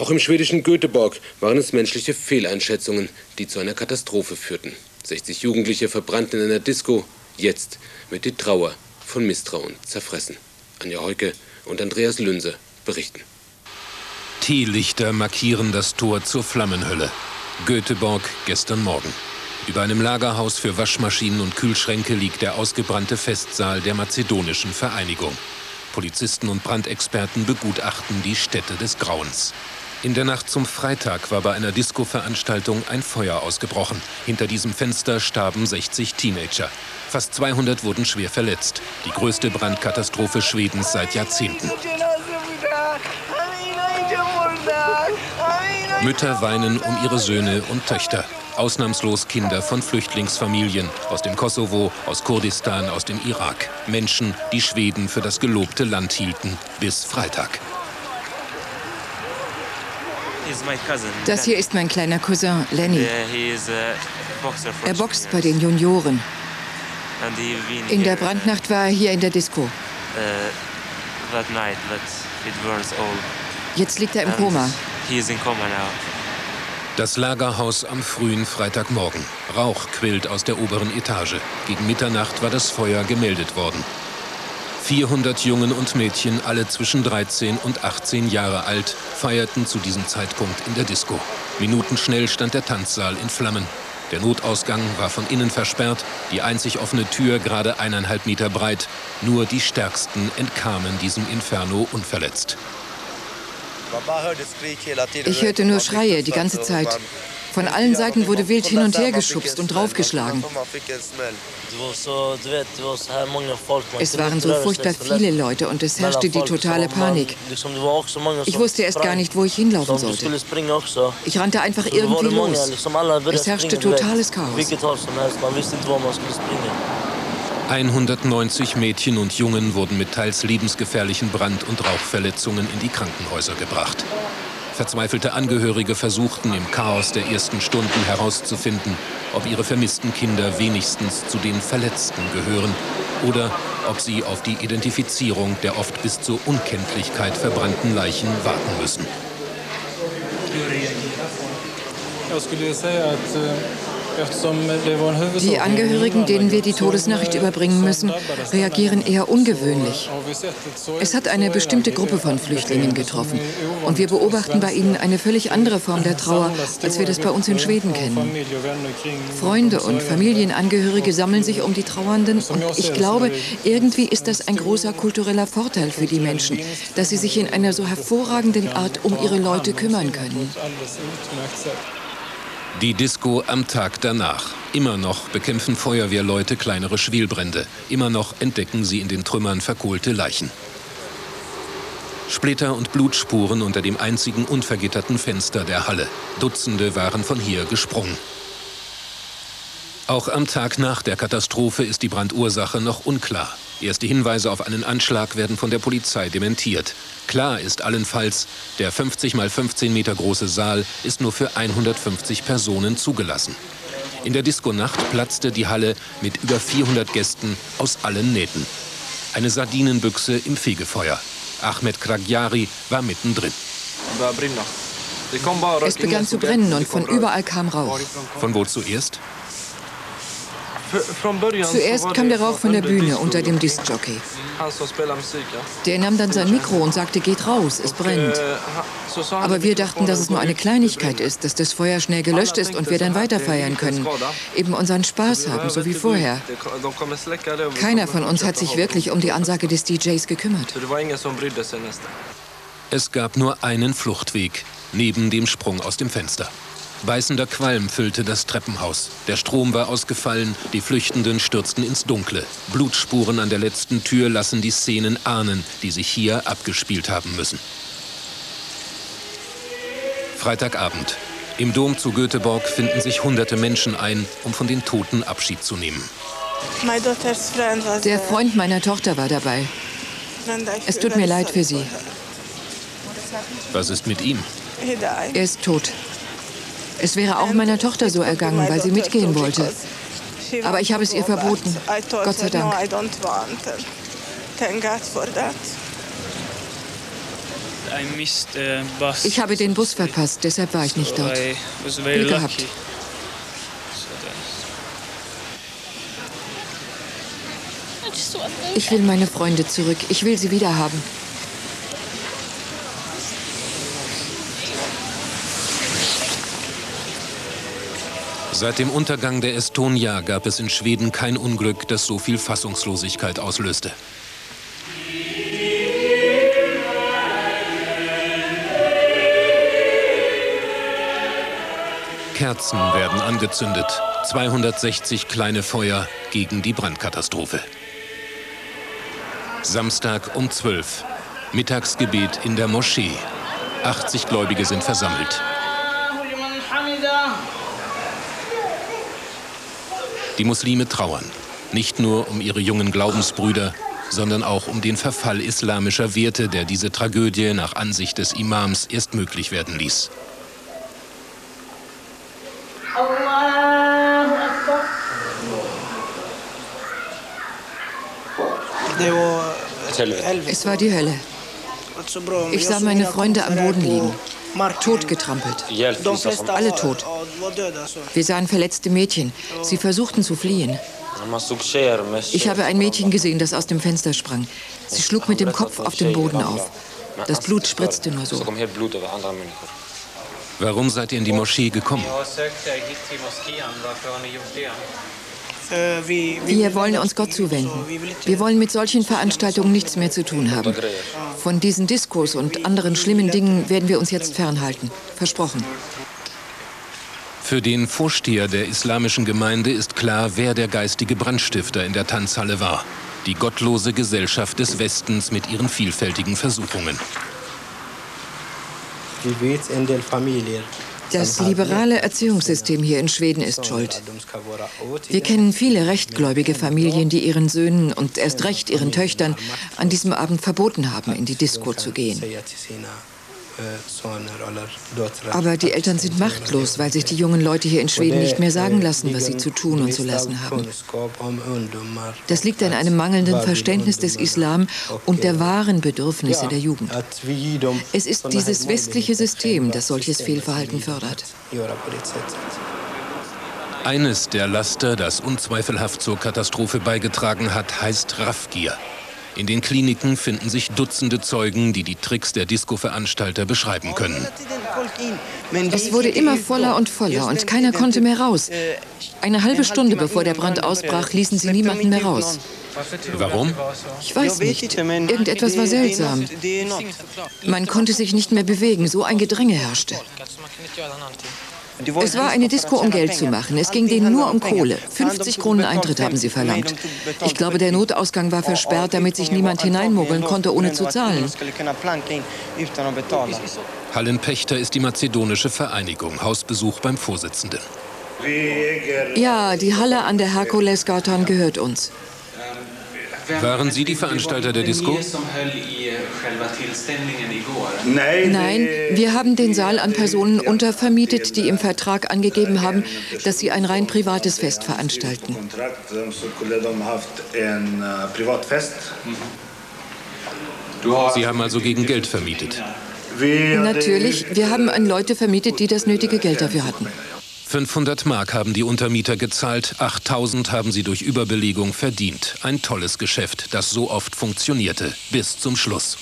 Auch im schwedischen Göteborg waren es menschliche Fehleinschätzungen, die zu einer Katastrophe führten. 60 Jugendliche verbrannten in einer Disco. Jetzt wird die Trauer von Misstrauen zerfressen. Anja Heuke und Andreas Lünse berichten. Teelichter markieren das Tor zur Flammenhölle. Göteborg gestern Morgen. Über einem Lagerhaus für Waschmaschinen und Kühlschränke liegt der ausgebrannte Festsaal der mazedonischen Vereinigung. Polizisten und Brandexperten begutachten die Stätte des Grauens. In der Nacht zum Freitag war bei einer Disco-Veranstaltung ein Feuer ausgebrochen. Hinter diesem Fenster starben 60 Teenager. Fast 200 wurden schwer verletzt. Die größte Brandkatastrophe Schwedens seit Jahrzehnten. Mütter weinen um ihre Söhne und Töchter. Ausnahmslos Kinder von Flüchtlingsfamilien aus dem Kosovo, aus Kurdistan, aus dem Irak. Menschen, die Schweden für das gelobte Land hielten, bis Freitag. Das hier ist mein kleiner Cousin, Lenny. Er boxt bei den Junioren. In der Brandnacht war er hier in der Disco. Jetzt liegt er im Koma. Das Lagerhaus am frühen Freitagmorgen. Rauch quillt aus der oberen Etage. Gegen Mitternacht war das Feuer gemeldet worden. 400 Jungen und Mädchen, alle zwischen 13 und 18 Jahre alt, feierten zu diesem Zeitpunkt in der Disco. Minutenschnell stand der Tanzsaal in Flammen. Der Notausgang war von innen versperrt, die einzig offene Tür gerade 1,5 Meter breit. Nur die Stärksten entkamen diesem Inferno unverletzt. Ich hörte nur Schreie die ganze Zeit. Von allen Seiten wurde wild hin und her geschubst und draufgeschlagen. Es waren so furchtbar viele Leute und es herrschte die totale Panik. Ich wusste erst gar nicht, wo ich hinlaufen sollte. Ich rannte einfach irgendwie los. Es herrschte totales Chaos. 190 Mädchen und Jungen wurden mit teils lebensgefährlichen Brand- und Rauchverletzungen in die Krankenhäuser gebracht. Verzweifelte Angehörige versuchten im Chaos der ersten Stunden herauszufinden, ob ihre vermissten Kinder wenigstens zu den Verletzten gehören oder ob sie auf die Identifizierung der oft bis zur Unkenntlichkeit verbrannten Leichen warten müssen. Die Angehörigen, denen wir die Todesnachricht überbringen müssen, reagieren eher ungewöhnlich. Es hat eine bestimmte Gruppe von Flüchtlingen getroffen. Und wir beobachten bei ihnen eine völlig andere Form der Trauer, als wir das bei uns in Schweden kennen. Freunde und Familienangehörige sammeln sich um die Trauernden. Und ich glaube, irgendwie ist das ein großer kultureller Vorteil für die Menschen, dass sie sich in einer so hervorragenden Art um ihre Leute kümmern können. Die Disco am Tag danach. Immer noch bekämpfen Feuerwehrleute kleinere Schwelbrände. Immer noch entdecken sie in den Trümmern verkohlte Leichen. Splitter und Blutspuren unter dem einzigen unvergitterten Fenster der Halle. Dutzende waren von hier gesprungen. Auch am Tag nach der Katastrophe ist die Brandursache noch unklar. Erste Hinweise auf einen Anschlag werden von der Polizei dementiert. Klar ist allenfalls, der 50 mal 15 Meter große Saal ist nur für 150 Personen zugelassen. In der Disco-Nacht platzte die Halle mit über 400 Gästen aus allen Nähten. Eine Sardinenbüchse im Fegefeuer. Ahmet Kragjari war mittendrin. Es begann zu brennen und von überall kam Rauch. Von wo zuerst? Zuerst kam der Rauch von der Bühne unter dem Diskjockey. Der nahm dann sein Mikro und sagte, geht raus, es brennt. Aber wir dachten, dass es nur eine Kleinigkeit ist, dass das Feuer schnell gelöscht ist und wir dann weiter feiern können. Eben unseren Spaß haben, so wie vorher. Keiner von uns hat sich wirklich um die Ansage des DJs gekümmert. Es gab nur einen Fluchtweg, neben dem Sprung aus dem Fenster. Beißender Qualm füllte das Treppenhaus. Der Strom war ausgefallen, die Flüchtenden stürzten ins Dunkle. Blutspuren an der letzten Tür lassen die Szenen ahnen, die sich hier abgespielt haben müssen. Freitagabend. Im Dom zu Göteborg finden sich hunderte Menschen ein, um von den Toten Abschied zu nehmen. Der Freund meiner Tochter war dabei. Es tut mir leid für sie. Was ist mit ihm? Er ist tot. Es wäre auch meiner Tochter so ergangen, weil sie mitgehen wollte. Aber ich habe es ihr verboten. Gott sei Dank. Ich habe den Bus verpasst, deshalb war ich nicht dort. Glück gehabt. Ich will meine Freunde zurück. Ich will sie wieder haben. Seit dem Untergang der Estonia gab es in Schweden kein Unglück, das so viel Fassungslosigkeit auslöste. Kerzen werden angezündet. 260 kleine Feuer gegen die Brandkatastrophe. Samstag um 12. Mittagsgebet in der Moschee. 80 Gläubige sind versammelt. Die Muslime trauern. Nicht nur um ihre jungen Glaubensbrüder, sondern auch um den Verfall islamischer Werte, der diese Tragödie nach Ansicht des Imams erst möglich werden ließ. Es war die Hölle. Ich sah meine Freunde am Boden liegen, totgetrampelt. Alle tot. Wir sahen verletzte Mädchen. Sie versuchten zu fliehen. Ich habe ein Mädchen gesehen, das aus dem Fenster sprang. Sie schlug mit dem Kopf auf den Boden auf. Das Blut spritzte nur so. Warum seid ihr in die Moschee gekommen? Wir wollen uns Gott zuwenden. Wir wollen mit solchen Veranstaltungen nichts mehr zu tun haben. Von diesen Diskos und anderen schlimmen Dingen werden wir uns jetzt fernhalten. Versprochen. Für den Vorsteher der islamischen Gemeinde ist klar, wer der geistige Brandstifter in der Tanzhalle war. Die gottlose Gesellschaft des Westens mit ihren vielfältigen Versuchungen. Das liberale Erziehungssystem hier in Schweden ist schuld. Wir kennen viele rechtgläubige Familien, die ihren Söhnen und erst recht ihren Töchtern an diesem Abend verboten haben, in die Disco zu gehen. Aber die Eltern sind machtlos, weil sich die jungen Leute hier in Schweden nicht mehr sagen lassen, was sie zu tun und zu lassen haben. Das liegt an einem mangelnden Verständnis des Islam und der wahren Bedürfnisse der Jugend. Es ist dieses westliche System, das solches Fehlverhalten fördert. Eines der Laster, das unzweifelhaft zur Katastrophe beigetragen hat, heißt Raffgier. In den Kliniken finden sich Dutzende Zeugen, die die Tricks der Disco-Veranstalter beschreiben können. Es wurde immer voller und keiner konnte mehr raus. Eine halbe Stunde bevor der Brand ausbrach, ließen sie niemanden mehr raus. Warum? Ich weiß nicht. Irgendetwas war seltsam. Man konnte sich nicht mehr bewegen, so ein Gedränge herrschte. Es war eine Disco, um Geld zu machen. Es ging denen nur um Kohle. 50 Kronen Eintritt haben sie verlangt. Ich glaube, der Notausgang war versperrt, damit sich niemand hineinmogeln konnte, ohne zu zahlen. Hallenpächter ist die mazedonische Vereinigung. Hausbesuch beim Vorsitzenden. Ja, die Halle an der Herkulesgatan gehört uns. Waren Sie die Veranstalter der Disco? Nein, wir haben den Saal an Personen untervermietet, die im Vertrag angegeben haben, dass sie ein rein privates Fest veranstalten. Sie haben also gegen Geld vermietet? Natürlich, wir haben an Leute vermietet, die das nötige Geld dafür hatten. 500 Mark haben die Untermieter gezahlt, 8.000 haben sie durch Überbelegung verdient. Ein tolles Geschäft, das so oft funktionierte, bis zum Schluss.